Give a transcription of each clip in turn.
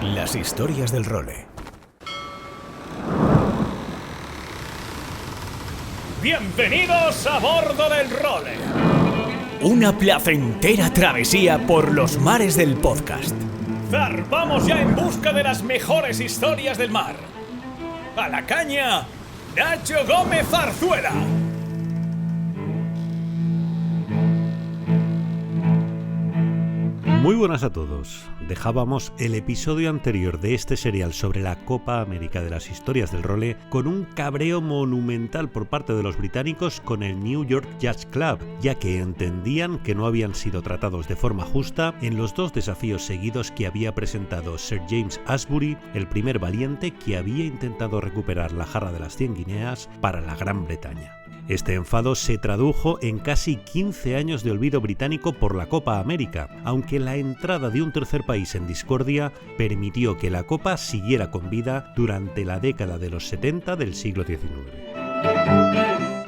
Las historias del Role. ¡Bienvenidos a bordo del Role! Una placentera travesía por los mares del podcast. ¡Zarpamos ya en busca de las mejores historias del mar! ¡A la caña, Nacho Gómez Zarzuela! Muy buenas a todos. Dejábamos el episodio anterior de este serial sobre la Copa América de las historias del Role con un cabreo monumental por parte de los británicos con el New York Yacht Club, ya que entendían que no habían sido tratados de forma justa en los dos desafíos seguidos que había presentado Sir James Ashbury, el primer valiente que había intentado recuperar la jarra de las 100 guineas para la Gran Bretaña. Este enfado se tradujo en casi 15 años de olvido británico por la Copa América, aunque la entrada de un tercer país en discordia permitió que la Copa siguiera con vida durante la década de los 70 del siglo XIX.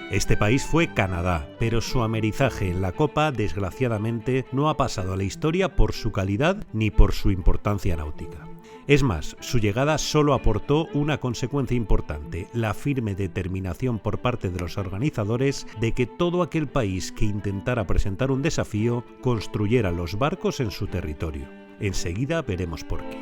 Este país fue Canadá, pero su amerizaje en la Copa desgraciadamente no ha pasado a la historia por su calidad ni por su importancia náutica. Es más, su llegada solo aportó una consecuencia importante, la firme determinación por parte de los organizadores de que todo aquel país que intentara presentar un desafío construyera los barcos en su territorio. Enseguida veremos por qué.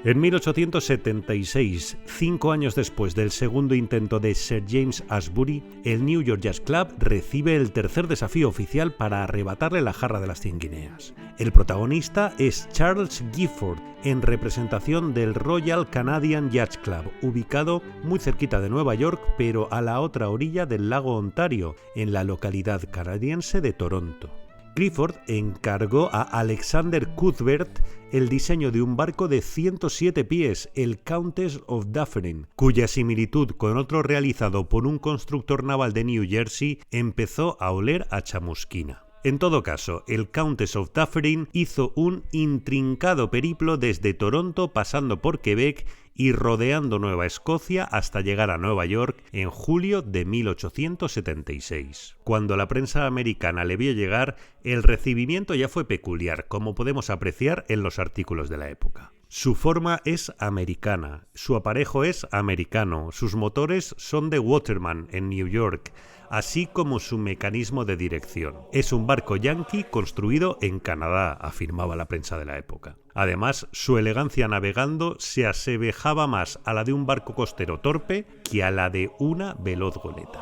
En 1876, 5 años después del segundo intento de Sir James Ashbury, el New York Yacht Club recibe el tercer desafío oficial para arrebatarle la jarra de las 100 guineas. El protagonista es Charles Gifford, en representación del Royal Canadian Yacht Club, ubicado muy cerquita de Nueva York, pero a la otra orilla del lago Ontario, en la localidad canadiense de Toronto. Clifford encargó a Alexander Cuthbert el diseño de un barco de 107 pies, el Countess of Dufferin, cuya similitud con otro realizado por un constructor naval de New Jersey empezó a oler a chamusquina. En todo caso, el Countess of Dufferin hizo un intrincado periplo desde Toronto pasando por Quebec y rodeando Nueva Escocia hasta llegar a Nueva York en julio de 1876. Cuando la prensa americana le vio llegar, el recibimiento ya fue peculiar, como podemos apreciar en los artículos de la época. Su forma es americana, su aparejo es americano, sus motores son de Waterman en New York, así como su mecanismo de dirección. Es un barco yankee construido en Canadá, afirmaba la prensa de la época. Además, su elegancia navegando se asemejaba más a la de un barco costero torpe que a la de una veloz goleta.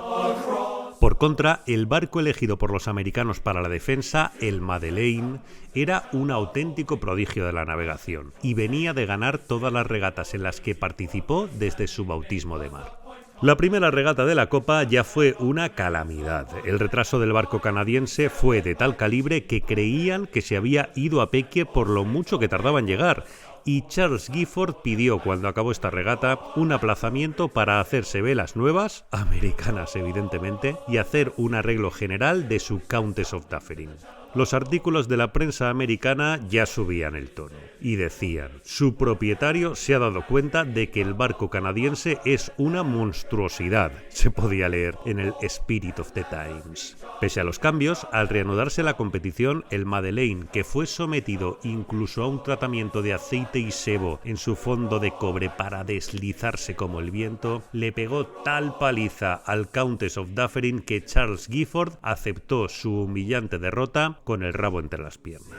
Por contra, el barco elegido por los americanos para la defensa, el Madeleine, era un auténtico prodigio de la navegación y venía de ganar todas las regatas en las que participó desde su bautismo de mar. La primera regata de la Copa ya fue una calamidad. El retraso del barco canadiense fue de tal calibre que creían que se había ido a pique por lo mucho que tardaba en llegar, y Charles Gifford pidió, cuando acabó esta regata, un aplazamiento para hacerse velas nuevas, americanas evidentemente, y hacer un arreglo general de su Countess of Dufferin. Los artículos de la prensa americana ya subían el tono y decían: su propietario se ha dado cuenta de que el barco canadiense es una monstruosidad, se podía leer en el Spirit of the Times. Pese a los cambios, al reanudarse la competición, el Madeleine, que fue sometido incluso a un tratamiento de aceite y sebo en su fondo de cobre para deslizarse como el viento, le pegó tal paliza al Countess of Dufferin que Charles Gifford aceptó su humillante derrota con el rabo entre las piernas.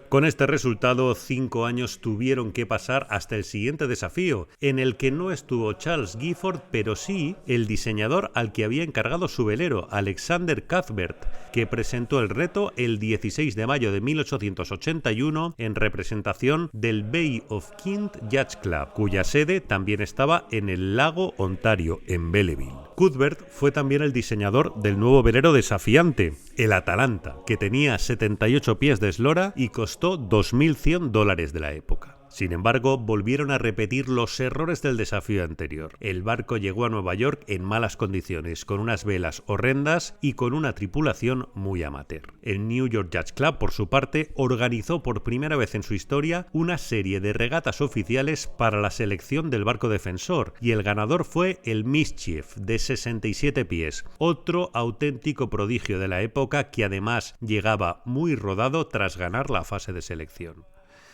Con este resultado, 5 años tuvieron que pasar hasta el siguiente desafío, en el que no estuvo Charles Gifford, pero sí el diseñador al que había encargado su velero, Alexander Cuthbert, que presentó el reto el 16 de mayo de 1881 en representación del Bay of Quinte Yacht Club, cuya sede también estaba en el lago Ontario, en Belleville. Cuthbert fue también el diseñador del nuevo velero desafiante, el Atalanta, que tenía 78 pies de eslora y costó $2.100 de la época. Sin embargo, volvieron a repetir los errores del desafío anterior. El barco llegó a Nueva York en malas condiciones, con unas velas horrendas y con una tripulación muy amateur. El New York Yacht Club, por su parte, organizó por primera vez en su historia una serie de regatas oficiales para la selección del barco defensor, y el ganador fue el Mischief, de 67 pies, otro auténtico prodigio de la época que además llegaba muy rodado tras ganar la fase de selección.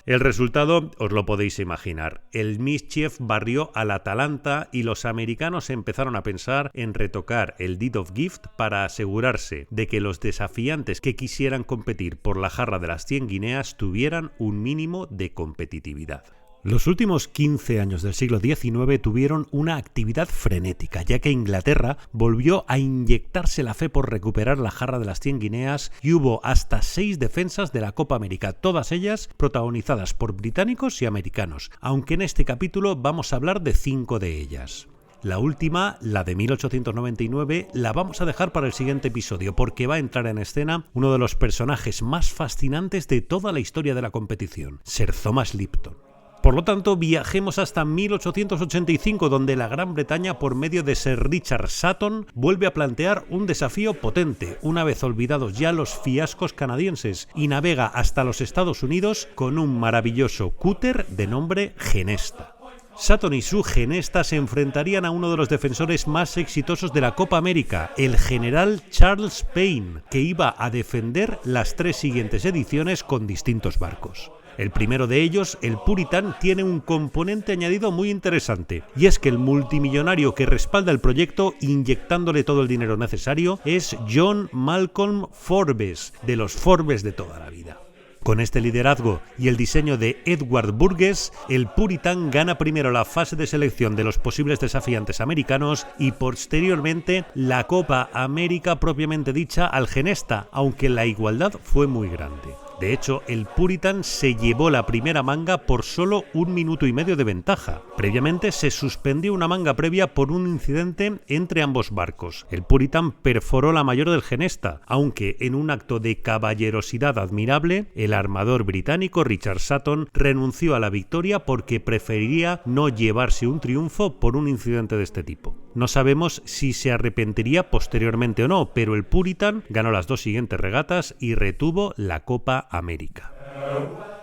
El resultado os lo podéis imaginar. El Mischief barrió al Atalanta y los americanos empezaron a pensar en retocar el Deed of Gift para asegurarse de que los desafiantes que quisieran competir por la jarra de las 100 guineas tuvieran un mínimo de competitividad. Los últimos 15 años del siglo XIX tuvieron una actividad frenética, ya que Inglaterra volvió a inyectarse la fe por recuperar la jarra de las 100 guineas y hubo hasta 6 defensas de la Copa América, todas ellas protagonizadas por británicos y americanos, aunque en este capítulo vamos a hablar de 5 de ellas. La última, la de 1899, la vamos a dejar para el siguiente episodio porque va a entrar en escena uno de los personajes más fascinantes de toda la historia de la competición, Sir Thomas Lipton. Por lo tanto, viajemos hasta 1885, donde la Gran Bretaña, por medio de Sir Richard Sutton, vuelve a plantear un desafío potente, una vez olvidados ya los fiascos canadienses, y navega hasta los Estados Unidos con un maravilloso cúter de nombre Genesta. Sutton y su Genesta se enfrentarían a uno de los defensores más exitosos de la Copa América, el general Charles Payne, que iba a defender las 3 siguientes ediciones con distintos barcos. El primero de ellos, el Puritan, tiene un componente añadido muy interesante, y es que el multimillonario que respalda el proyecto, inyectándole todo el dinero necesario, es John Malcolm Forbes, de los Forbes de toda la vida. Con este liderazgo y el diseño de Edward Burgess, el Puritan gana primero la fase de selección de los posibles desafiantes americanos y posteriormente la Copa América propiamente dicha al Genesta, aunque la igualdad fue muy grande. De hecho, el Puritan se llevó la primera manga por solo 1 minuto y medio de ventaja. Previamente se suspendió una manga previa por un incidente entre ambos barcos. El Puritan perforó la mayor del Genesta, aunque en un acto de caballerosidad admirable, el armador británico Richard Sutton renunció a la victoria porque preferiría no llevarse un triunfo por un incidente de este tipo. No sabemos si se arrepentiría posteriormente o no, pero el Puritan ganó las 2 siguientes regatas y retuvo la Copa América.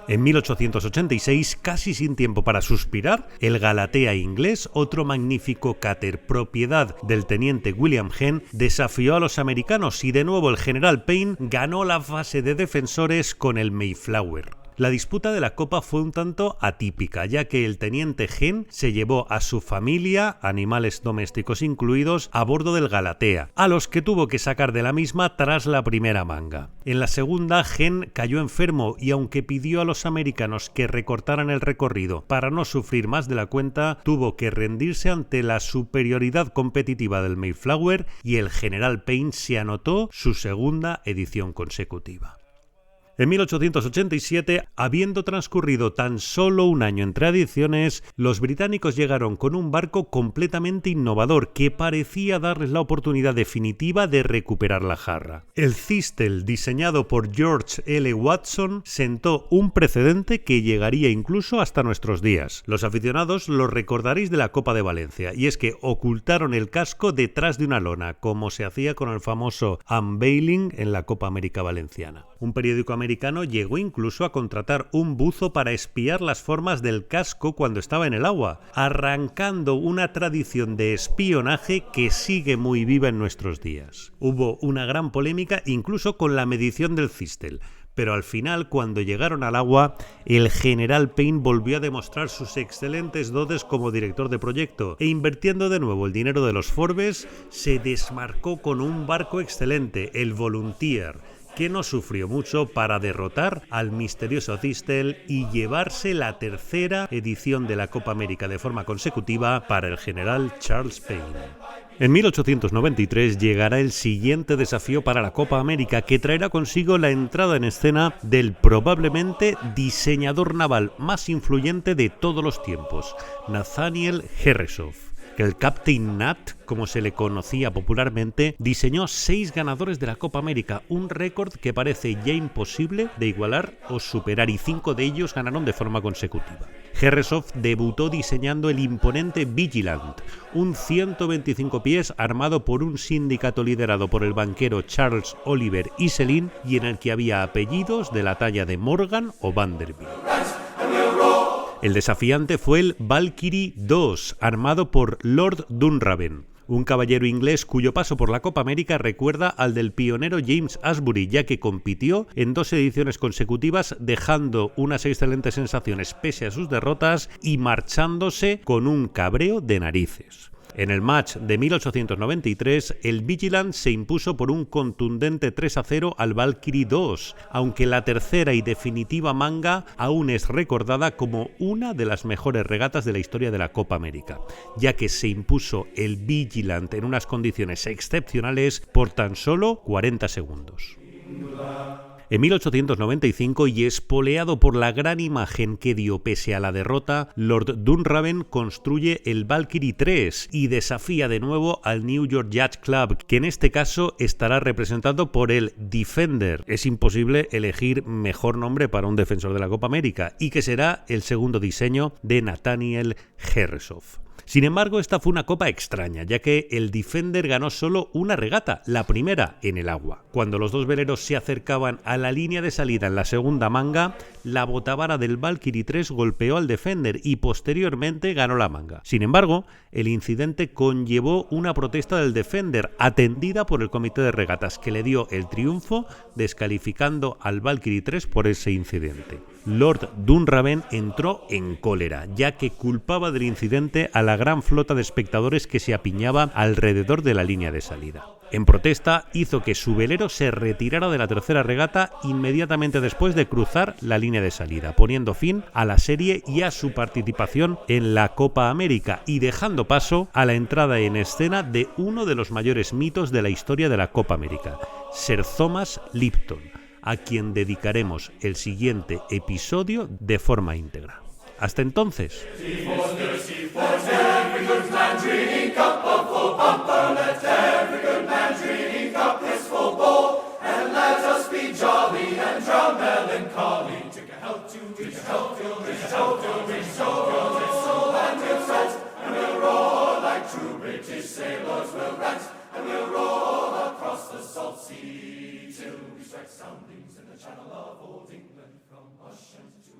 En 1886, casi sin tiempo para suspirar, el Galatea inglés, otro magnífico cáter propiedad del teniente William Henn, desafió a los americanos y de nuevo el general Payne ganó la fase de defensores con el Mayflower. La disputa de la Copa fue un tanto atípica, ya que el teniente Henn se llevó a su familia, animales domésticos incluidos, a bordo del Galatea, a los que tuvo que sacar de la misma tras la primera manga. En la segunda, Henn cayó enfermo y aunque pidió a los americanos que recortaran el recorrido para no sufrir más de la cuenta, tuvo que rendirse ante la superioridad competitiva del Mayflower y el general Payne se anotó su segunda edición consecutiva. En 1887, habiendo transcurrido tan solo un año entre ediciones, los británicos llegaron con un barco completamente innovador que parecía darles la oportunidad definitiva de recuperar la jarra. El Thistle, diseñado por George L. Watson, sentó un precedente que llegaría incluso hasta nuestros días. Los aficionados lo recordaréis de la Copa de Valencia, y es que ocultaron el casco detrás de una lona, como se hacía con el famoso unveiling en la Copa América Valenciana. Un periódico americano llegó incluso a contratar un buzo para espiar las formas del casco cuando estaba en el agua, arrancando una tradición de espionaje que sigue muy viva en nuestros días. Hubo una gran polémica incluso con la medición del Thistle, pero al final, cuando llegaron al agua, el general Payne volvió a demostrar sus excelentes dotes como director de proyecto e invirtiendo de nuevo el dinero de los Forbes, se desmarcó con un barco excelente, el Volunteer, que no sufrió mucho para derrotar al misterioso Thistle y llevarse la 3ª edición de la Copa América de forma consecutiva para el general Charles Payne. En 1893 llegará el siguiente desafío para la Copa América, que traerá consigo la entrada en escena del probablemente diseñador naval más influyente de todos los tiempos, Nathaniel Herreshoff. El Captain Nat, como se le conocía popularmente, diseñó 6 ganadores de la Copa América, un récord que parece ya imposible de igualar o superar, y 5 de ellos ganaron de forma consecutiva. Herreshoff debutó diseñando el imponente Vigilant, un 125 pies armado por un sindicato liderado por el banquero Charles Oliver Iselin y en el que había apellidos de la talla de Morgan o Vanderbilt. El desafiante fue el Valkyrie II, armado por Lord Dunraven, un caballero inglés cuyo paso por la Copa América recuerda al del pionero James Ashbury, ya que compitió en 2 ediciones consecutivas, dejando unas excelentes sensaciones pese a sus derrotas y marchándose con un cabreo de narices. En el match de 1893, el Vigilant se impuso por un contundente 3-0 al Valkyrie 2, aunque la tercera y definitiva manga aún es recordada como una de las mejores regatas de la historia de la Copa América, ya que se impuso el Vigilant en unas condiciones excepcionales por tan solo 40 segundos. En 1895, y espoleado por la gran imagen que dio pese a la derrota, Lord Dunraven construye el Valkyrie 3 y desafía de nuevo al New York Yacht Club, que en este caso estará representado por el Defender. Es imposible elegir mejor nombre para un defensor de la Copa América, y que será el segundo diseño de Nathaniel Herreshoff. Sin embargo, esta fue una copa extraña, ya que el Defender ganó solo una regata, la primera en el agua. Cuando los dos veleros se acercaban a la línea de salida en la segunda manga, la botavara del Valkyrie 3 golpeó al Defender y posteriormente ganó la manga. Sin embargo, el incidente conllevó una protesta del Defender, atendida por el comité de regatas, que le dio el triunfo descalificando al Valkyrie 3 por ese incidente. Lord Dunraven entró en cólera, ya que culpaba del incidente a la gran flota de espectadores que se apiñaba alrededor de la línea de salida. En protesta, hizo que su velero se retirara de la tercera regata inmediatamente después de cruzar la línea de salida, poniendo fin a la serie y a su participación en la Copa América y dejando paso a la entrada en escena de uno de los mayores mitos de la historia de la Copa América, Sir Thomas Lipton, a quien dedicaremos el siguiente episodio de forma íntegra. Hasta entonces. Soundings in the channel of old England from Ocean to